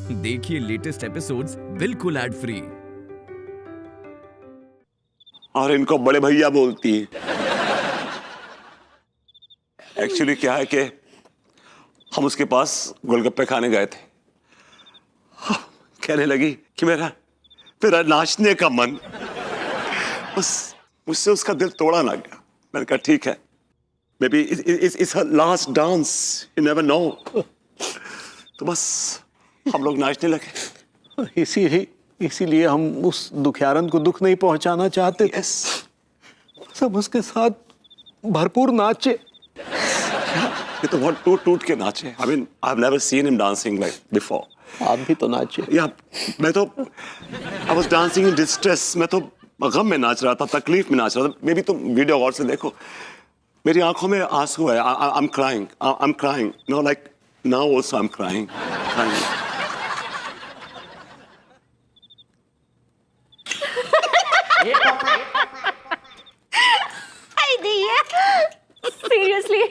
देखिए latest episodes बिल्कुल ad free. और इनको बड़े भैया बोलती है। एक्चुअली क्या है कि हम उसके पास गोलगप्पे खाने गए थे। कहने लगी कि मेरा नाचने का मन, बस मुझसे उसका दिल तोड़ा ना गया। मैंने कहा ठीक है, may be it's her last dance, you never know. तो बस हम लोग नाचने लगे। इसीलिए हम उस दुखियारन को दुख नहीं पहुंचाना चाहते थे। सब उसके साथ भरपूर नाचे। ये तो बहुत टूट टूट के नाचे। I mean, I've never seen him dancing like before. आप भी तो नाचे। या मैं तो I was dancing in distress. मैं तो गम में नाच रहा था, तकलीफ में नाच रहा था। मे बी तुम वीडियो गौर से देखो, मेरी आंखों में आंसू है। I'm crying. I'm crying. No, like now also I'm crying. Seriously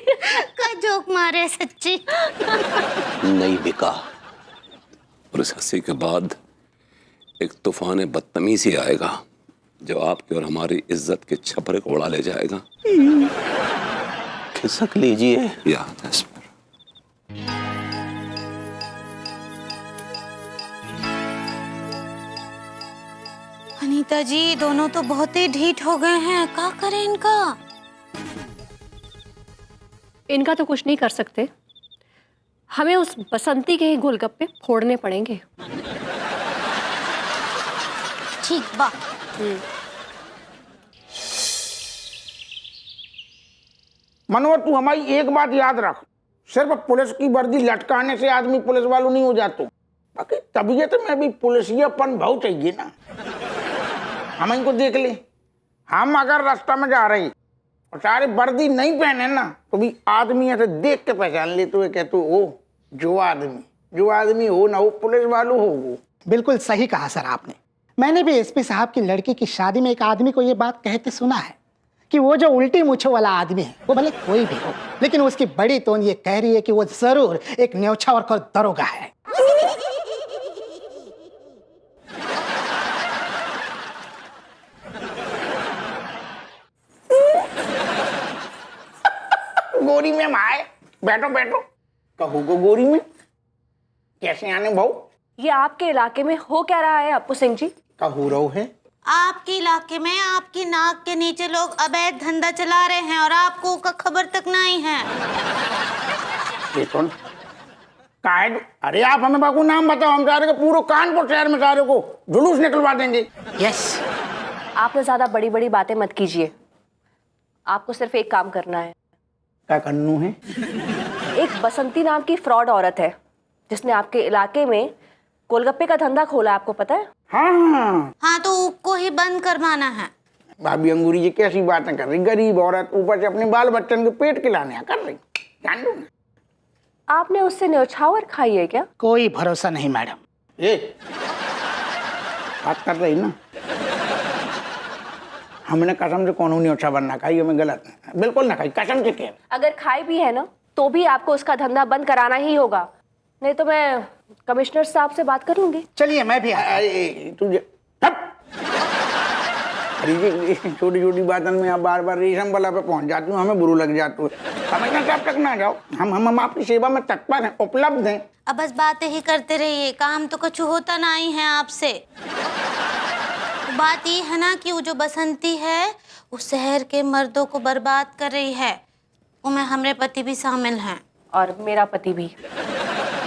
का जोक मारे सच्ची। नहीं बिका। और इस हंसी के बाद एक तूफान बदतमीजी आएगा जो आपकी और हमारी इज्जत के छपरे को उड़ा ले जाएगा। खिसक लीजिए। या अनीता जी, दोनों तो बहुत ही ढीठ हो गए हैं। क्या करें इनका? इनका तो कुछ नहीं कर सकते, हमें उस बसंती के ही गोलगप्पे फोड़ने पड़ेंगे। ठीक बा। मनोहर, तू हमारी एक बात याद रख, सिर्फ पुलिस की वर्दी लटकाने से आदमी पुलिस वालों नहीं हो जाते। बाकी तबीयत में भी पुलिसियापन बहुत चाहिए ना। हम इनको देख ले, हम अगर रास्ता में जा रहे और सारे वर्दी नहीं पहने ना, तो भी आदमी ऐसे देख के पहचान ले। तो कहते हो जो आदमी हो ना, वो पुलिस वालों हो। वो बिल्कुल सही कहा सर आपने। मैंने भी एसपी साहब की लड़की की शादी में एक आदमी को ये बात कहते सुना है कि वो जो उल्टी मूछों वाला आदमी है, वो भले कोई भी हो, लेकिन उसकी बड़ी तोन ये कह रही है कि वो जरूर एक न्योछावर का दरोगा है। गोरी में आए, बैठो बैठो। कहो गो गोरी में कैसे आने भाऊ? ये आपके इलाके में हो क्या रहा है अप्पू सिंह जी? कहो रहो है आपके इलाके में आपकी नाक के नीचे लोग अवैध धंधा चला रहे हैं और आपको का खबर तक नहीं है। ये कौन? अरे आप हमें बाबू नाम बताओ, हम सारे के पूरे कानपुर शहर में सारे को जुलूस निकलवा देंगे। यस। आपने ज्यादा बड़ी बड़ी बातें मत कीजिए, आपको सिर्फ एक काम करना है। क्या करनू है? एक बसंती नाम की फ्रॉड औरत है जिसने आपके इलाके में गोलगप्पे का धंधा खोला है, आपको पता है? हाँ, तो उसको ही बंद करवाना है। भाभी अंगूरी जी कैसी बातें कर रही, गरीब औरत, ऊपर से अपने बाल बच्चन के पेट खिलाने कर रही। जान लो ना। आपने उससे न्योछावर खाई है क्या? कोई भरोसा नहीं मैडम। ये बात कर रही ना, हमने कसम से कौन न्योछावर ना खाई, हमें गलत बिल्कुल ना खाई, कसम से कह। अगर खाई भी है ना, तो भी आपको उसका धंधा बंद कराना ही होगा, नहीं तो मैं कमिश्नर साहब से बात कर लूंगी। चलिए मैं भी तुझे छोटी छोटी बातों में आप बार बार रेशम वाला पे पहुंच जाती हूँ, हमें बुरू लग जाती है। कमिश्नर साहब तक ना जाओ, हम आपकी सेवा में तत्पर हैं, उपलब्ध हैं। अब बस बातें ही करते रहिए, काम तो कुछ होता नहीं है आपसे। बात ये है ना कि वो जो बसंती है वो शहर के मर्दों को बर्बाद कर रही है, उनमें हमारे पति भी शामिल हैं और मेरा पति भी।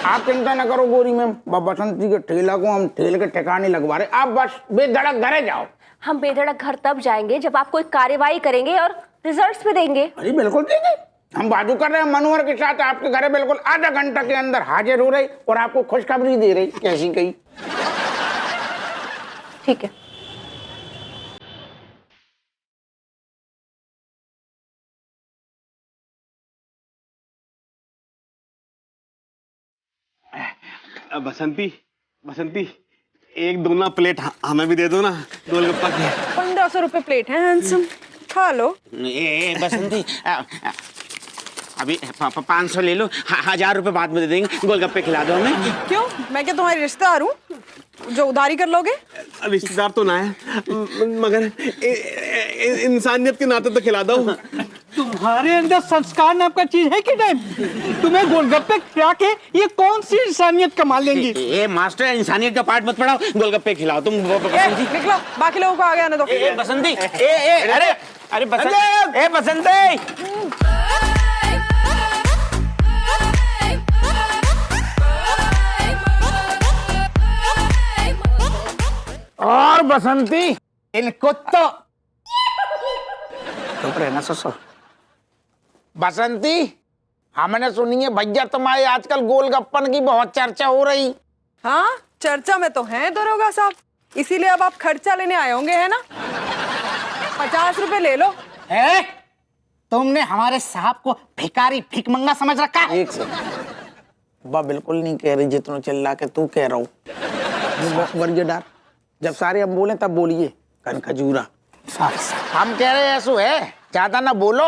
आप चिंता न करो गोरी मैम, बसंती के ठेला को हम ठेल के ठिकाने लगवा रहे, आप बस बेधड़क घरे जाओ। हम बेधड़क घर तब जाएंगे जब आप कोई कार्रवाई करेंगे और रिजल्ट्स भी देंगे। अरे बिल्कुल देंगे, हम बाजू कर रहे हैं मनोहर के साथ, आपके घरे बिल्कुल आधा घंटा के अंदर हाजिर हो रही और आपको खुशखबरी दे रही। कैसी कही? ठीक है। बसंती एक दोना प्लेट हमें भी दे दो ना, गोलगप्पा की। 1500 रुपए प्लेट है हैंडसम, खा लो। बसंती अभी 500 ले लो, 1000 रुपए बाद में दे देंगे, गोलगप्पे खिला दो हमें। क्यों, मैं क्या तुम्हारी रिश्तेदार हूँ जो उधारी कर लोगे? रिश्तेदार तो ना है, मगर इंसानियत के नाते तो खिला दो। तुम्हारे अंदर संस्कार नाम का चीज है कि नहीं? तुम्हें गोलगप्पे खिला के ये कौन सी इंसानियत कमा लेंगी? ए मास्टर, इंसानियत का पाठ मत पढ़ाओ, गोलगप्पे खिलाओ तुम। बसंती निकलो, बाकी लोगों को आगे आने दो। बसंती, अरे बसंती। और बसंती, इनको तो चुप रहना ससुर। बसंती, हमने सुनी है भैया तुम्हारे आजकल गोलगप्पन की बहुत चर्चा हो रही। हाँ, चर्चा में तो हैं दरोगा साहब, इसीलिए अब आप खर्चा लेने आए होंगे, है ना? 50 रुपए ले लो। है? तुमने हमारे साहब को भिखारी भिखमंगा समझ रखा है? एक सेकंड, बा बिल्कुल नहीं कह रही जितना चिल्ला के तू कह रहा हूँ। जब सारे हम बोले तब बोलिए, कन खजूरा। हम कह रहे ऐसो है, ज्यादा ना बोलो,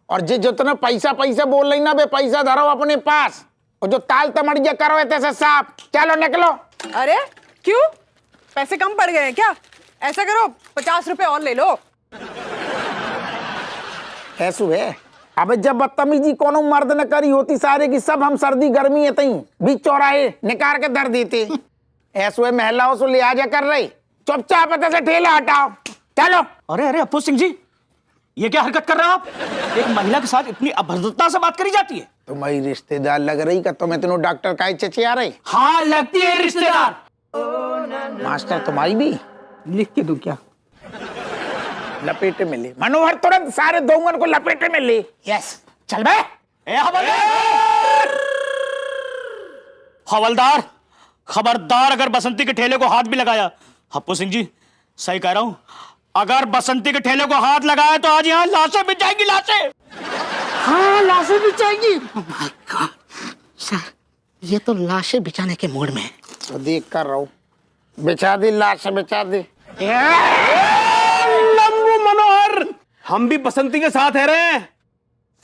और जितना पैसा बोल रही ना, वे पैसा धरो अपने पास, और जो ताल तमड़िया करो ऐसे साफ। चलो निकलो। अरे क्यों, पैसे कम पड़ गए हैं क्या? ऐसा करो, 50 रुपए और ले लो। ऐसो है, अब जब बदतमीजी कोनो मर्द न करी होती सारे की सब, हम सर्दी गर्मी है तई बीच चौराहे निकाल के धर देते। ऐसो है, महिलाओं से लिहाजा कर रही, चुपचाप से ठेला हटाओ। चलो। अरे अप्पू सिंह जी, ये क्या हरकत कर रहे हो आप? एक महिला के साथ इतनी अभद्रता से बात करी जाती है? तुम्हारी रिश्तेदार लग रही का, तुम्हें तीनों डॉक्टर का चचे आ रही। हाँ, लगती है रिश्तेदार। मास्टर तुम्हारी भी लिख के दूं क्या? लपेटे में ले मनोहर, तुरंत सारे दोंगन को लपेटे में ले। यस, चल बे। हवलदार, खबरदार अगर बसंती के ठेले को हाथ भी लगाया। अप्पू सिंह जी, सही कह रहा हूं, अगर बसंती के ठेले को हाथ लगाया तो आज यहाँ लाशें बिछ जाएंगी, लाशें। हाँ, लाशें बिछाएंगी। Oh my God, सर, ये तो लाशें बिछाने के मूड में है। तो देख कर रहो, बिछा दे लाशें, बिछा दे। लंबू मनोहर, हम भी बसंती के साथ है रहे,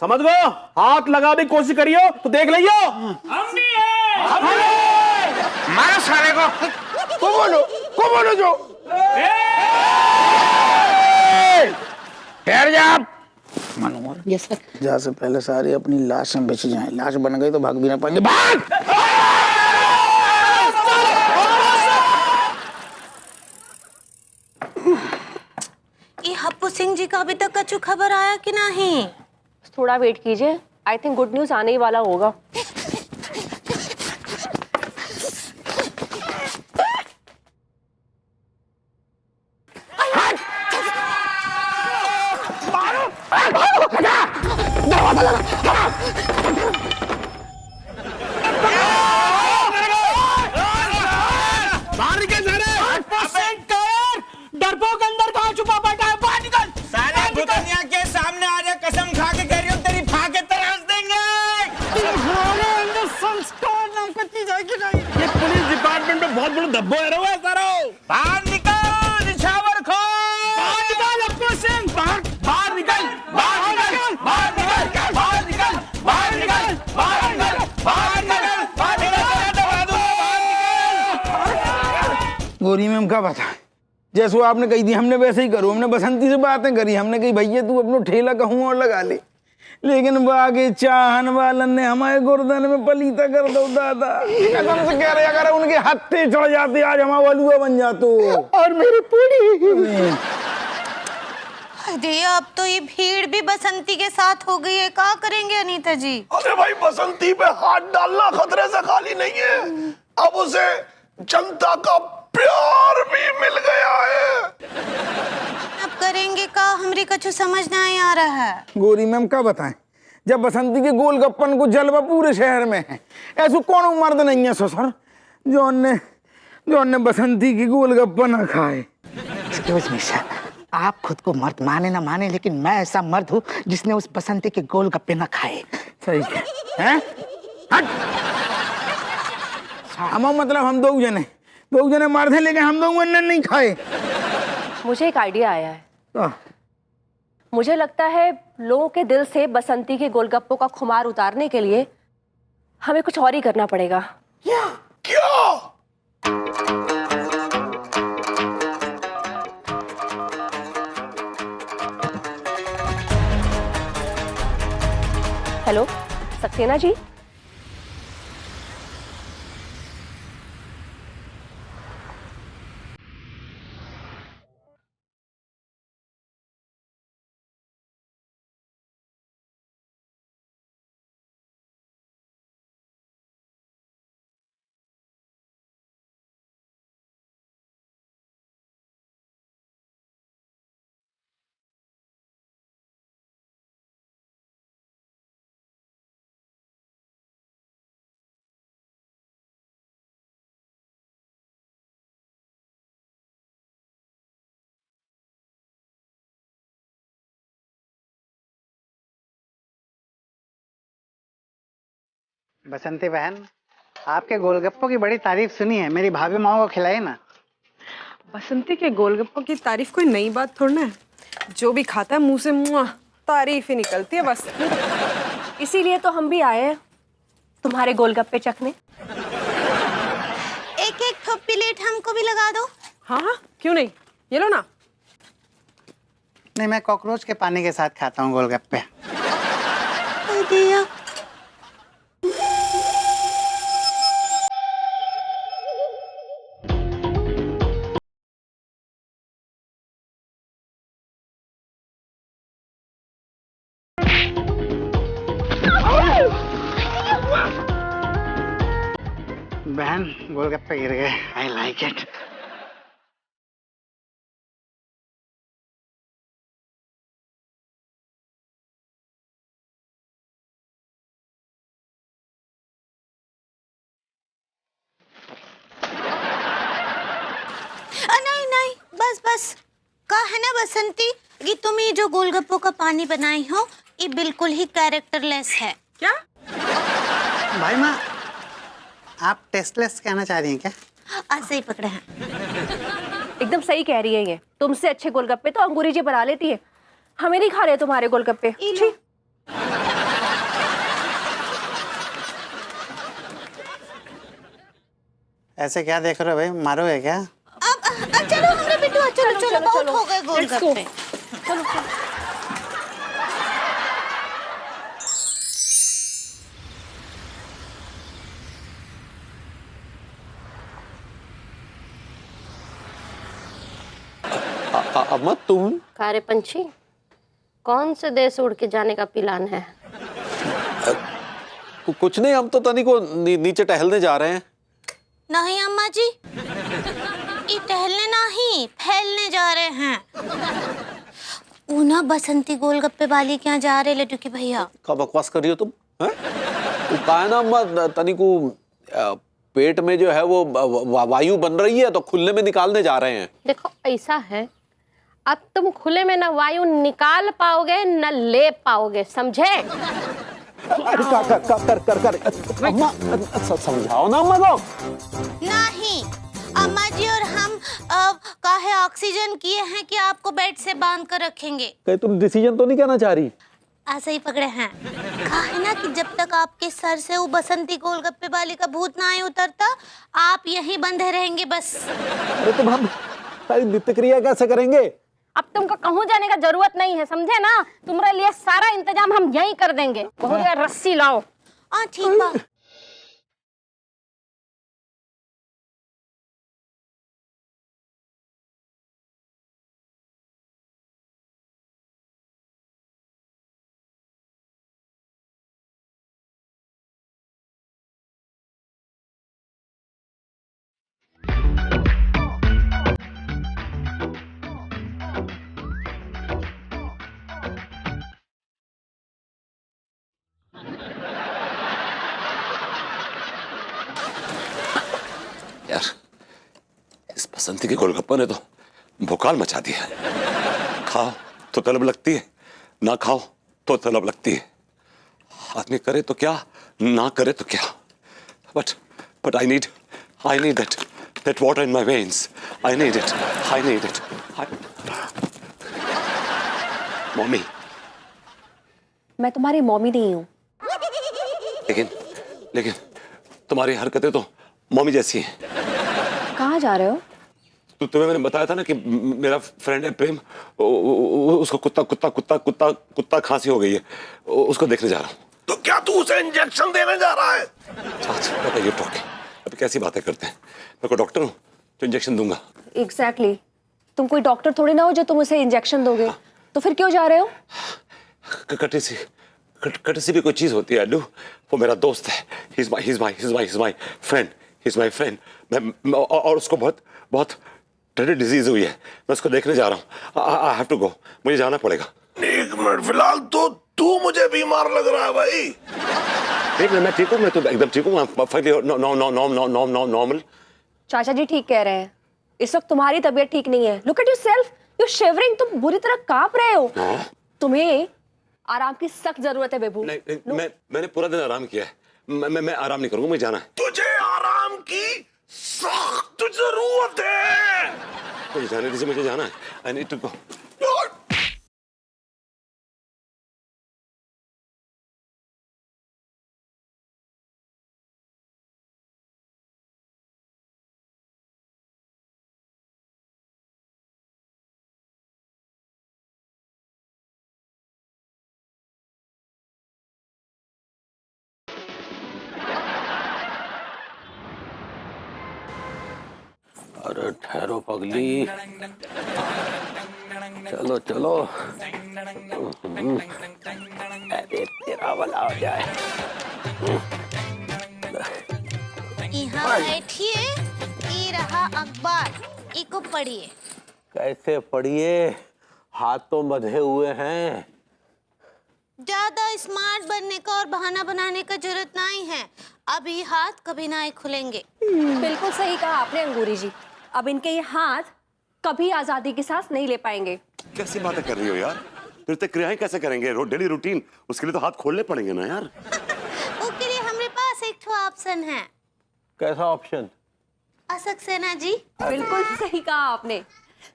समझ गो। हाथ लगा भी कोशिश करियो तो देख लियो। हम भी है। मारो सारे को बोलो जो ठहर जा। मनोहर, यस सर। जा से पहले सारे अपनी लाश में बिछ जाएं, लाश बन गई तो भाग भी ना पाएंगे। भाग। ये हप्पू सिंह जी का अभी तक कछु खबर आया कि नहीं? थोड़ा वेट कीजिए, आई थिंक गुड न्यूज आने ही वाला होगा। डरपोक अंदर कहाँ छुपा बैठा है? बाहर निकल। सारे दुनिया के सामने आ जा, कसम खा के कह रही हूँ, तेरी फाके तराश देंगे। तुम्हारे अंदर संस्कार नाम का चीज है कि नहीं? ये पुलिस डिपार्टमेंट में बहुत बड़ा धब्बो है रहा है सारा। बाहर निकल, निछावर खो। बाहर निकल अप्पू सिंह, बाहर निकल, बाहर निकल, बाहर निकल, बाहर निकल, बाहर निकल, बाहर निकल, बाहर निकल, बाहर निकल। गोरी मैम का बता, जैसे आपने कही थी हमने वैसे ही करो। हमने बसंती से बातें करी, हमने कही भैया तू अपनो ठेला कहूँ और लगा ले, लेकिन बागे चाहन वालन ने हमारे गुर्दन में पलीता कर दो। दादा कसम से कह रहे, अगर उनके हत्थे चढ़ जाते आज हमारा वलुआ बन जातो। और मेरी पूरी अरे अब तो ये भीड़ भी बसंती के साथ हो गई है, क्या करेंगे अनीता जी? अरे भाई, बसंती पे हाथ डालना खतरे से खाली नहीं है, अब उसे जनता का प्यार भी मिल गया है। अब करेंगे का, हमरी कछु समझ नहीं आ रहा है। गोरी मैम का बताएं, जब बसंती के गोलगप्पन को जलवा पूरे शहर में है, ऐसा कौन मर्द नहीं है ससुर जो ने बसंती की गोलगप्पा ना खाए। एक्सक्यूज मी सर, आप खुद को मर्द माने ना माने, लेकिन मैं ऐसा मर्द हूँ जिसने उस बसंती के गोलगप्पे ना खाए। सही है? हट। हम मतलब हम दो जने मर्द हैं, लेकिन हम दो ने नहीं खाए। मुझे एक आइडिया आया है। मुझे लगता है लोगों के दिल से बसंती के गोलगप्पों का खुमार उतारने के लिए हमें कुछ और ही करना पड़ेगा। हेलो सक्सेना जी। बसंती बहन, आपके गोलगप्पों की बड़ी तारीफ सुनी है, मेरी भाभी माँ को खिलाई ना। बसंती के गोलगप्पों की तारीफ कोई नई बात थोड़ी ना है, जो भी खाता है मुंह से मुआ तारीफ ही निकलती है बस। इसीलिए तो हम भी आए हैं तुम्हारे गोलगप्पे चखने। एक एक प्लेट हमको भी लगा दो। हाँ हाँ क्यों नहीं, ये लो ना। नहीं, मैं कॉकरोच के पानी के साथ खाता हूँ गोलगप्पे। दिया। बहन, गोलगप्पे गिर गए। I like it. नहीं नहीं, बस बस। कहा है ना बसंती कि तुम ये जो गोलगप्पों का पानी बनाई हो ये बिल्कुल ही कैरेक्टरलेस है। क्या भाई माँ, आप टेस्टलेस कहना चाह रही हैं क्या? ऐसे ही पकड़े हैं। एकदम सही कह रही है ये। तुमसे अच्छे गोलगप्पे तो अंगूरी जी बना लेती है, हमें नहीं खा रहे तुम्हारे गोलगप्पे। छी। ऐसे क्या देख रहे हो भाई, मारोगे क्या? अब चलो हमरे बिट्टू, चलो चलो बहुत हो गए गोलगप्पे। चलो अम्मा तुम कारे पंछी, कौन से देश उड़ के जाने का प्लान है? कुछ नहीं, हम तो तनी को नीचे टहलने जा रहे हैं। नहीं अम्मा जी, ये टहलने नहीं फैलने जा रहे हैं। ऊना बसंती गोलगप्पे वाली क्या जा रहे लड्डू के भैया? क्या बकवास कर रही हो तुम? कहा है ना अम्मा, तनी को पेट में जो है वो वायु बन रही है तो खुले में निकालने जा रहे हैं। देखो ऐसा है, अब तुम खुले में न वायु निकाल पाओगे न ले पाओगे, समझे? अरे कर अम्मा, समझाओ ना अम्मा को। नहीं अम्मा जी, और हम काहे ऑक्सीजन किए हैं कि आपको बेड से बांध कर रखेंगे। कहीं तुम डिसीजन तो नहीं कहना चाह रही? ऐसे ही पकड़े हैं। कहा है ना कि जब तक आपके सर से वो बसंती गोलगप्पे वाली का भूत ना उतरता, आप यहीं बंधे रहेंगे बस। अरे तुम हम सारी नित्य क्रिया कैसे करेंगे? अब तुमको कहूँ जाने का जरूरत नहीं है, समझे ना? तुम्हारे लिए सारा इंतजाम हम यहीं कर देंगे। बहुत रस्सी लाओ। हाँ ठीक है। यार, इस बसंती के गोलगप्पे ने तो भोकाल मचा दिया है। खाओ तो तलब लगती है, ना खाओ तो तलब लगती है। आदमी करे तो क्या, ना करे तो क्या। But I need that water in my veins. I need it. मैं तुम्हारी मॉमी नहीं हूँ। लेकिन लेकिन तुम्हारी हरकतें तो मम्मी जैसी हैं। कहाँ जा रहे हो? तो तुम्हें मैंने बताया था ना कि मेरा फ्रेंड है प्रेम, उसको कुत्ता कुत्ता कुत्ता कुत्ता कुत्ता खांसी हो गई है, उसको देखने जा रहा हूँ। तो क्या तू उसे इंजेक्शन देने जा रहा है? अच्छा ये टॉकिंग, अभी कैसी बातें करते हैं? मैं कोई डॉक्टर हूँ तो इंजेक्शन दूंगा? एग्जैक्टली तुम कोई डॉक्टर थोड़ी ना हो जो तुम उसे इंजेक्शन दोगे। तो फिर क्यों जा रहे हो? कटसी भी कोई चीज होती है अल्लू। वो मेरा दोस्त है, he's my friend। मैं और उसको बहुत ड्रेडेड डिजीज हुई है, मैं उसको देखने जा रहा हूँ। आई हैव टू गो, मुझे जाना पड़ेगा। एक मिनट, फिलहाल तो तू मुझे बीमार लग रहा है भाई। नहीं मैं ठीक हूँ, मैं तो एकदम ठीक हूँ, नॉर्मल। चाचा जी ठीक कह रहे हैं, इस वक्त तुम्हारी तबीयत ठीक नहीं है। Look at yourself, you shivering, तुम बुरी तरह कांप रहे हो। तुम्हें आराम की सख्त जरूरत है बेबू। नहीं, मैंने पूरा दिन आराम किया है, मैं आराम नहीं करूंगा, मुझे जाना है। तुझे आराम की सख्त जरूरत है। मुझे जाने दीजिए, मुझे जाना है। I need to go. अरे ठहरो पगली, चलो चलो, अरे तेरा भला हो जाए। यहाँ बैठिए, ये रहा अखबार, इसको पढ़िए। कैसे पढ़िए, हाथ तो बंधे हुए हैं। ज्यादा स्मार्ट बनने का और बहाना बनाने का जरूरत नहीं है, अभी हाथ कभी नहीं खुलेंगे। बिल्कुल सही कहा आपने अंगूरी जी, अब इनके ये हाथ कभी आजादी की सांस नहीं ले पाएंगे। कैसी बातें कर रही हो यार? फिर क्रियाएं कैसे करेंगे? डेली रूटीन, उसके लिए तो हाथ खोलने पड़ेंगे ना यार। उसके लिए हमारे पास एक ठो ऑप्शन है। कैसा ऑप्शन? सक्सेना जी। बिल्कुल सही कहा आपने,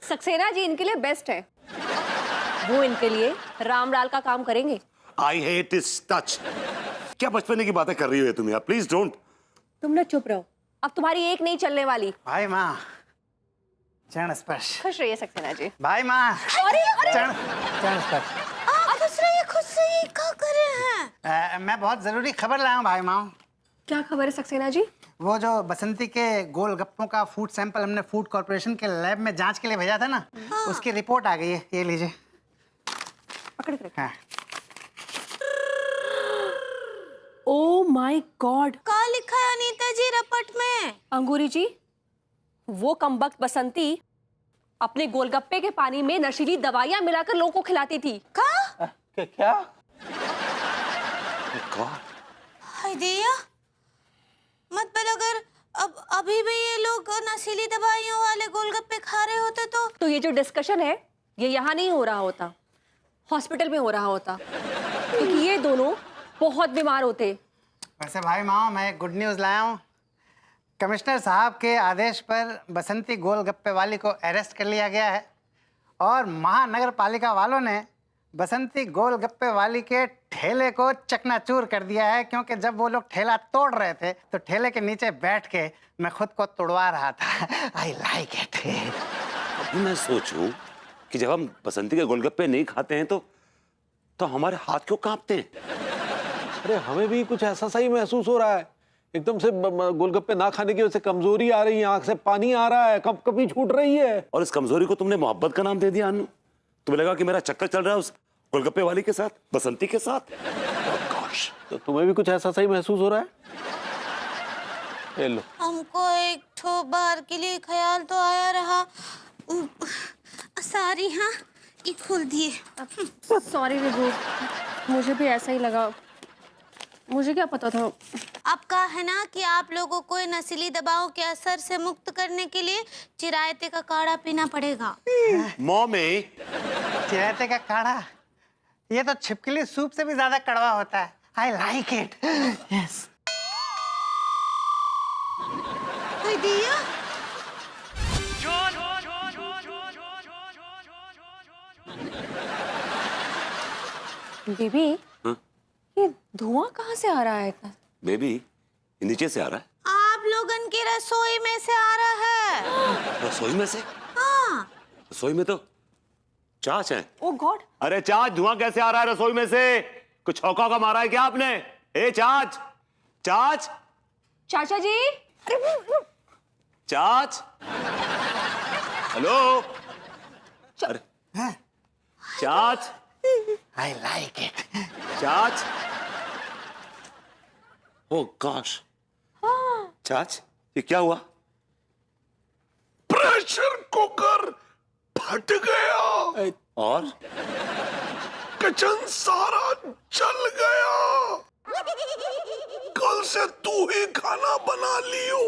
सक्सेना जी इनके लिए बेस्ट है। वो इनके लिए रामलाल का काम करेंगे। I hate this touch। क्या बचपने की बातें कर रही हो तुम यार? Please don't. तुम ना चुप रहो, अब तुम्हारी एक नहीं चलने वाली। भाई माँ, चरण स्पर्श। खुश रहिए सक्सेना जी। भाई माँ, चरण स्पर्श। ये खुद से ही क्या कर रहे हैं? मैं बहुत जरूरी खबर लाया हूँ भाई माँ। क्या खबर है सक्सेना जी? वो जो बसंती के गोलगप्पों का फूड सैंपल हमने फूड कॉर्पोरेशन के लैब में जांच के लिए भेजा था ना, उसकी रिपोर्ट आ गई है, ये लीजिए। पकड़ कर। हाँ। ओ माय गॉड, क्या लिखा है अनीता जी रपट में? अंगूरी जी, वो कमबख्त बसंती अपने गोलगप्पे के पानी में नशीली दवाइयां मिलाकर लोगों को खिलाती थी। क्या? हाय दिया, मतलब अगर अब अभी भी ये लोग नशीली दवाइयों वाले गोलगप्पे खा रहे होते तो ये जो डिस्कशन है ये यहाँ नहीं हो रहा होता, हॉस्पिटल में हो रहा होता, क्योंकि ये दोनों बहुत बीमार होते। वैसे भाई माँ, मैं एक गुड न्यूज़ लाया हूँ। कमिश्नर साहब के आदेश पर बसंती गोलगप्पे वाली को अरेस्ट कर लिया गया है और महानगर पालिका वालों ने बसंती गोलगप्पे वाली के ठेले को चकनाचूर कर दिया है, क्योंकि जब वो लोग ठेला तोड़ रहे थे तो ठेले के नीचे बैठ के मैं खुद को तोड़वा रहा था। I like it. अभी मैं सोचूं कि जब हम बसंती के गोलगप्पे नहीं खाते हैं तो हमारे हाथ क्यों कांपते हैं? अरे हमें भी कुछ ऐसा सही महसूस हो रहा है, एकदम से गोलगप्पे ना खाने की वजह से कमजोरी आ रही है, आंख से पानी आ रहा है, कब कभी छूट रही है। और इस कमजोरी को तुमने मोहब्बत का नाम दे दिया अनु। तुम्हें लगा कि मेरा चक्कर चल रहा है उस गोलगप्पे वाली के साथ, बसंती के साथ। oh तो तुम्हें भी कुछ ऐसा सही महसूस हो रहा है? ले लो। हमको एक ठो बार के लिए ख्याल तो आया रहा। सारी हाँ, ये खोल दिए। सॉरी विभू, मुझे भी ऐसा ही लगा, मुझे क्या पता था। अब कहा है ना कि आप लोगों को नशीली दवाओं के असर से मुक्त करने के लिए चिरायते का काढ़ा पीना पड़ेगा। मॉमी, चिरायते का काढ़ा, ये तो छिपकली सूप से भी ज्यादा कड़वा होता है। I like it. यस। दिया बीबी, हाँ? ये धुआं कहाँ से आ रहा है इतना? बेबी ये नीचे से आ रहा है। आप लोगन की रसोई में से आ रहा है। रसोई में से? हाँ। रसोई में तो चाच है। ओ गॉड। अरे चाच, धुआं कैसे आ रहा है रसोई में से? कुछ छौका का मारा है क्या आपने? ए चाच, चाच, चाचा जी, अरे चाच, हेलो। अरे चाच, आई लाइक इट। चाच, ओ गॉश, चाच ये क्या हुआ? प्रेशर कुकर फट गया और किचन सारा जल गया। कल से तू ही खाना बना लियो।